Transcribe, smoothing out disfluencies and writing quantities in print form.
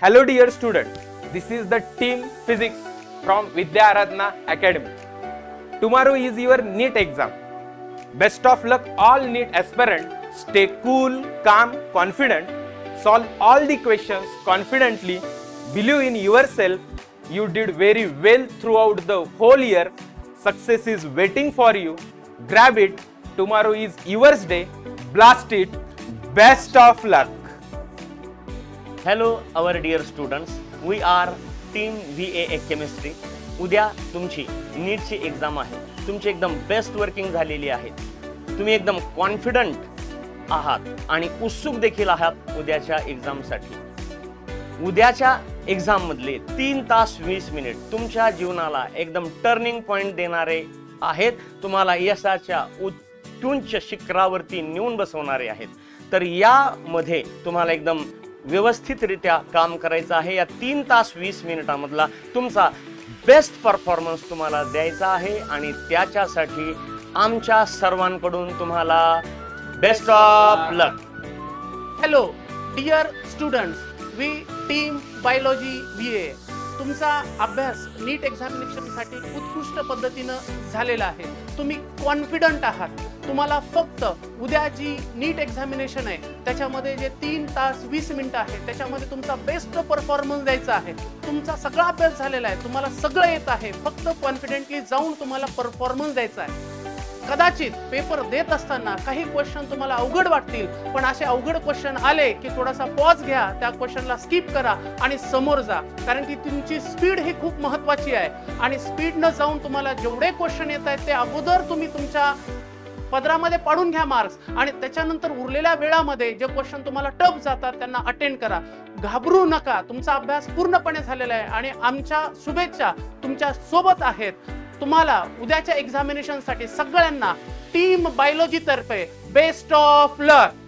Hello dear student, this is the team physics from Vidyaaradhana Academy. Tomorrow is your NEET exam. Best of luck all NEET aspirants. Stay cool, calm, confident. Solve all the questions confidently. Believe in yourself. You did very well throughout the whole year. Success is waiting for you. Grab it. Tomorrow is yours day. Blast it. Best of luck. Hello our dear students, we are team VA Chemistry. उद्या तुमची नीटची exam आहे. तुमची एकदम best working झालेली आहे. तुम्ही एकदम कॉन्फिडंट आहात आणि उत्सुक देखील आहात उद्याच्या एक्झामसाठी. उद्याच्या एक्झाम मधले 3 तास 20 मिनिट तुमच्या जीवनाला एकदम टर्निंग पॉइंट देणारे आहेत. तुम्हाला यशाच्या उच्च शिखरावरती नेऊन बसवणारे आहेत. तर यामध्ये तुम्हाला एकदम व्यवस्थितरित्या काम करायचं आहे. या 3 तास 20 मिनिटांमधला तुमचा बेस्ट परफॉर्मन्स तुम्हाला द्यायचा आहे आणि त्याच्यासाठी आमच्या सर्वांकडून तुम्हाला best of luck. Hello dear students, we team biology VA. तुमचा अभ्यास नीट एक्झामिनेशनसाठी उत्कृष्ट पद्धतीनं झालेला आहे. तुम्ही कॉन्फिडंट आहात. तुम्हाला फक्त उद्या जी नीट एक्झामिनेशन आहे त्याच्यामध्ये जे 3 तास 20 मिनिटं आहे त्याच्यामध्ये तुमचा बेस्ट परफॉर्मन्स द्यायचा आहे. तुमचा सगळा अभ्यास झालेला आहे, तुम्हाला सगळं येत आहे. फक्त कॉन्फिडेंटली जाऊन तुम्हाला परफॉर्मन्स द्यायचा आहे. कदाचित पेपर देत असताना काही क्वेश्चन तुम्हाला अवघड वाटतील, पण असे अवघड क्वेश्चन आले की थोडासा पॉज घ्या, त्या क्वेश्चनला स्किप करा आणि समोर जा. कारण की तुमची स्पीड ही खूप महत्त्वाची आहे आणि स्पीडनं जाऊन तुम्हाला जेवढे क्वेश्चन येत आहेत ते अगोदर तुम्ही तुमच्या पदरामध्ये पाडून घ्या मार्क्स आणि त्याच्यानंतर उरलेल्या वेळामध्ये जे क्वेश्चन तुम्हाला टफ जातात त्यांना अटेंड करा. घाबरू नका. तुमचा अभ्यास पूर्णपणे झालेला आहे आणि आमच्या शुभेच्छा तुमच्या सोबत आहेत. तुम्हाला उद्याच्या एक्झामिनेशनसाठी सगळ्यांना टीम बायोलॉजी तर्फे बेस्ट ऑफ लक.